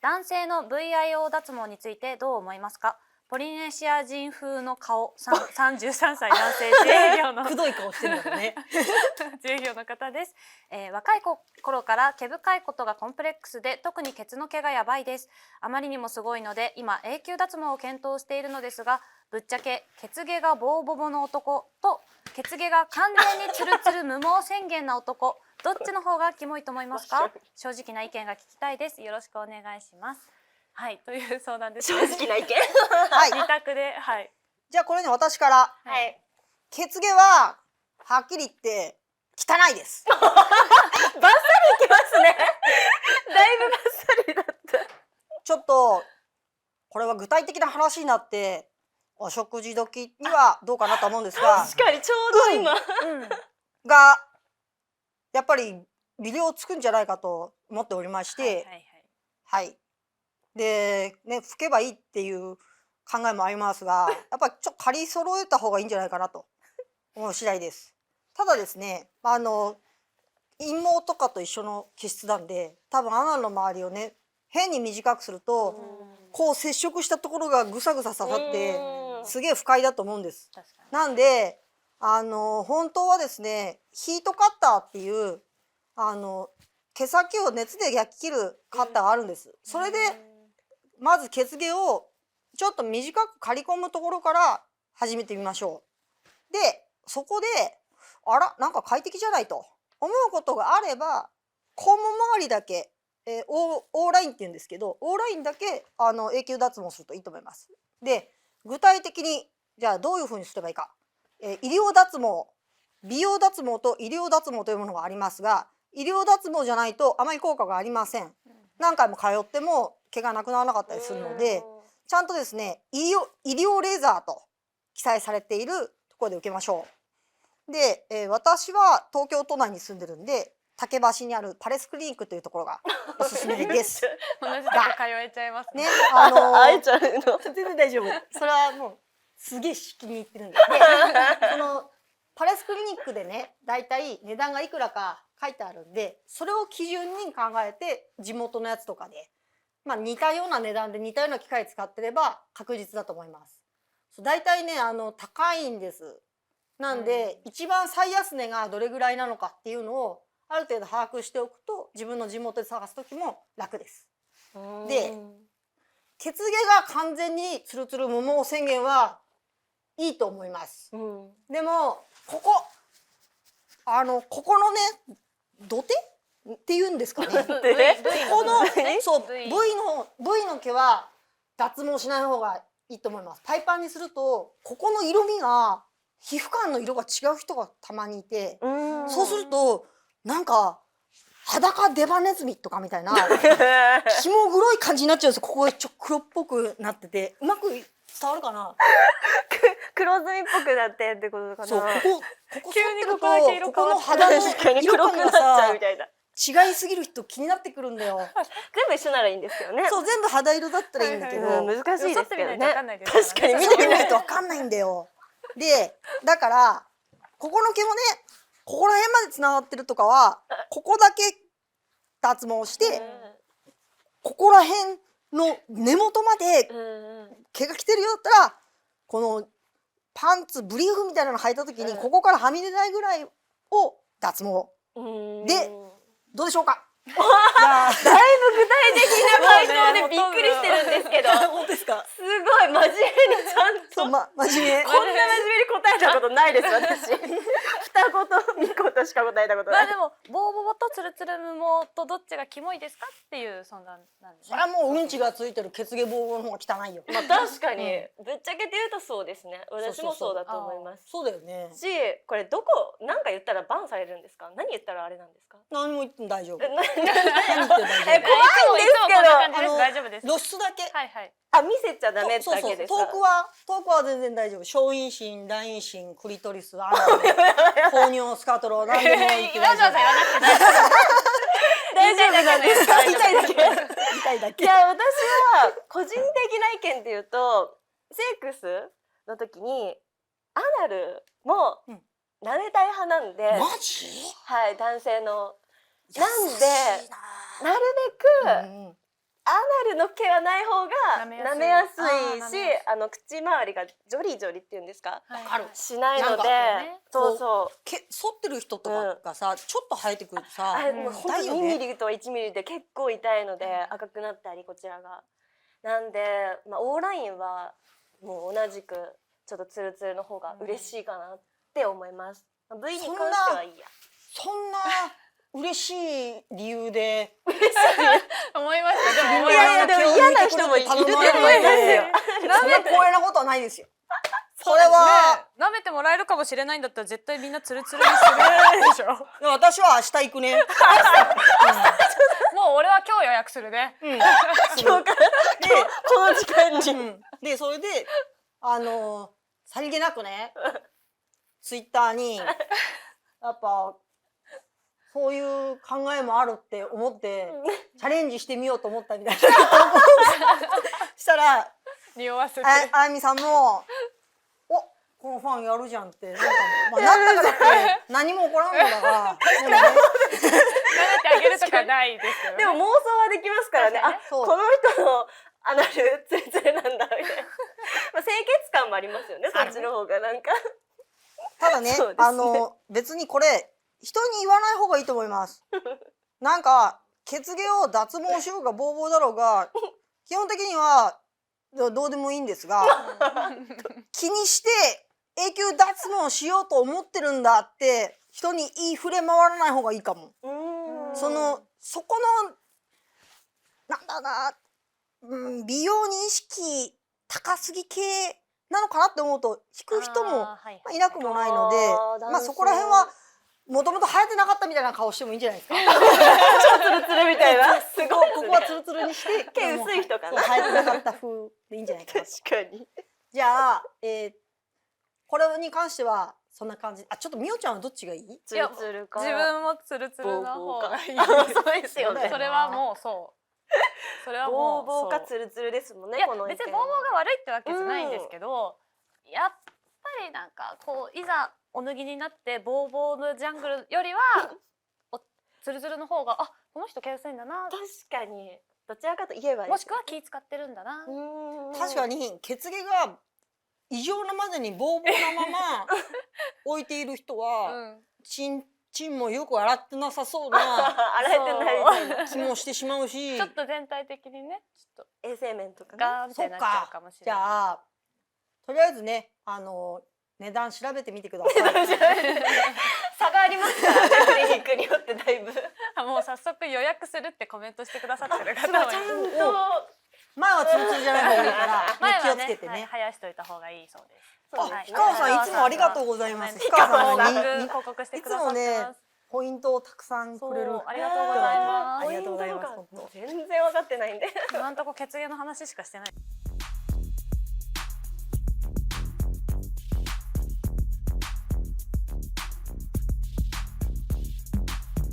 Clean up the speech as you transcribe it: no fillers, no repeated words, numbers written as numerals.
男性の VIO 脱毛についてどう思いますか？ポリネシア人風の顔、33歳男性自営業のくどい顔してるんだよね。自営業の方です。若い頃から毛深いことがコンプレックスで、特にケツの毛がやばいです。あまりにもすごいので今永久脱毛を検討しているのですが、ぶっちゃけケツ毛がボーボボの男とケツ毛が完全にツルツル無毛宣言な男、どっちの方がキモいと思いますか？正直な意見が聞きたいです。よろしくお願いします。はい、という相談です、正直な意見。はい。二択で、はい。じゃあこれね、私からはい。血毛ははっきり言って汚いです。バッサリいきますね。だいぶバッサリだった。ちょっとこれは具体的な話になってお食事時にはどうかなと思うんですが、確かにちょうど今。がやっぱり微量つくんじゃないかと思っておりまして、はい。でね、拭けばいいっていう考えもありますが、やっぱりちょっと借り揃えた方がいいんじゃないかなと思う次第です。ただですね、陰毛とかと一緒の気質なんで、多分アナの周りをね変に短くすると、こう接触したところがぐさぐさ刺さってすげえ不快だと思うんです。なんで本当はですね、ヒートカッターっていう毛先を熱で焼き切るカッターがあるんです。それでまず血毛をちょっと短く刈り込むところから始めてみましょう。でそこであらなんか快適じゃないと思うことがあれば、肛門周りだけ、オーラインって言うんですけど、オーラインだけ永久脱毛するといいと思います。で具体的にじゃあどういうふうにすればいいか、医療脱毛、美容脱毛と医療脱毛というものがありますが、医療脱毛じゃないとあまり効果がありません。何回も通っても毛がなくならなかったりするので、ちゃんとですね医療レーザーと記載されているところで受けましょう。で、私は東京都内に住んでるんで、竹橋にあるパレスクリニックというところがおすすめです。同じとこ通えちゃいますね。会えちゃうの。全然大丈夫。それはもうすげえ気に入ってるんで。そのパレスクリニックでね、だいたい値段がいくらか書いてあるんで、それを基準に考えて地元のやつとかで、まあ似たような値段で似たような機械使ってれば確実だと思います。だいたいね高いんです。なんで、一番最安値がどれぐらいなのかっていうのをある程度把握しておくと、自分の地元で探す時も楽です。で血毛が完全にツルツル無毛宣言はいいと思います。でもここのね土手っていうんですかね。ここのそう V の毛は脱毛しない方がいいと思います。パイパンにするとここの色味が皮膚感の色が違う人がたまにいて、そうするとなんか裸デバネズミとかみたいなひも黒い感じになっちゃうんですよ。ここが黒っぽくなってて、うまく伝わるかな。黒ずみっぽくなってってことかな。そう、ここ急にここだけ色変わってここの肌の色黒くなっち感がゃうみたいな。違いすぎる人気になってくるんで全部一緒ならいいんですよね。そう、全部肌色だったらいいんだけど、難しいですけどね。確かに見てみないと分かんないんだよ。でだからここの毛もね、ここら辺までつながってるとかはここだけ脱毛して、ここら辺の根元まで毛が来てるようだったら、このパンツブリーフみたいなの履いた時にここからはみ出ないぐらいを脱毛でどうでしょうか。だいぶ具体的な回答でびっくりしてるんですけど。本当ですか。すごい真面目にちゃんと。そう、真面目。こんな真面目に答えたことないです私。二言三言しか答えたことない。まあでもボーボボとツルツル無毛とどっちがキモいですかっていう相談なんですね。それはもううんちがついてる血毛ボーボの方が汚いよ。まあ確かにぶっちゃけて言うとそうですね。私もそうだと思います。そうだよね。し、これ何か言ったらバンされるんですか？何言ったらあれなんですか？何も言っても大丈夫。何言っても大丈夫。怖いんですけど。露出だけ。はいはい。見せちゃダメだけですか？遠くは全然大丈夫。小陰唇、大陰唇、クリトリス、アナル、放尿、スカトロ、何でも言って大丈夫。大丈夫なんですか？痛いだけ。痛いだけ。いや、私は個人的な意見で言うと、セックスの時にアナルも舐めたい派なんで。マジ？はい、男性の。なんでなるべくアナルの毛がない方が舐舐めやすいあー舐めやすいし、口周りがジョリジョリっていうんですか、はいはいしないので、なんかねそうそう。反ってる人とかがさ、ちょっと生えてくるとさ、あれもう本当に2痛いよねミリと1ミリで結構痛いので赤くなったりこちらが。なんで、オーラインはもう同じくちょっとツルツルの方が嬉しいかなって思います。V に関してはいいや。そんな嬉しい理由で思いました。でもいやいやでも嫌な人もいると思いますよ。そんな光栄なことはないですよ。それは、ね、舐めてもらえるかもしれないんだったら絶対みんなツルツルにするでしょ。私は明日行くね。もう俺は今日予約するね。うん。今日からこの時間に。うんでそれでさりげなくねツイッターにやっぱそういう考えもあるって思ってチャレンジしてみようと思ったみたいなしたら匂わせて。あやみさんも「おこのファンやるじゃん」ってなんか、まあ、なったからって何も起こらんのだからでもね舐めてあげるとかないですよね。でも妄想はできますからね。あ、そうこの人のアナルツルツルなんだみたいな。清潔感もありますよね。そっちの方がなんか。ただねそうですね別にこれ人に言わない方がいいと思います。なんか血毛を脱毛しようがボーボーだろうが基本的にはどうでもいいんですが気にして永久脱毛しようと思ってるんだって人に言い触れ回らない方がいいかも。そこのなんだな、美容に意識高すぎ系なのかなって思うと引く人もいなくもないので、まあそこら辺はもともと生えてなかったみたいな顔してもいいんじゃないですか。ツルツルみたいな。すごい。ここはツルツルにして毛薄い人かな。生えてなかった風でいいんじゃないかなと。確かに。じゃあ、これに関してはそんな感じ。あ、ちょっとみおちゃんはどっちがいい？ツルツルか。自分もツルツルの方がいい。そうですよね。それはもうそう。それはもうボーボーかツルツルですもんね。いやこの意見別にボーボーが悪いってわけじゃないんですけど、やっぱりなんかこういざお脱ぎになってボーボーのジャングルよりはツルツルの方がこの人毛薄いんだな、確かにどちらかといえばもしくは気使ってるんだな。確かに血毛が異常なまでにボーボーなまま置いている人は、チンもよく洗ってなさそうな洗えてないみたいな気もしてしまうし、ちょっと全体的にねちょっと衛生面とかね。ガーンってなっちゃうかもしれじない。ゃあとりあえずね値段調べてみてください。差がありますからね。クリニックによってだいぶ。もう早速予約するってコメントしてくださってる方もいちゃんる。と。前はツルツルじゃない方がいいから気を前はねつけてね。生やしといた方がいいそうです。そうですね氷川さんいつもありがとうございます。氷氷川さん川にに報告していつくださってもねます。ポイントをたくさんくれる。ありがとうございます。ありがとうございます。ポイントとか全然分かってないんで。今んとこ血毛の話しかしてない。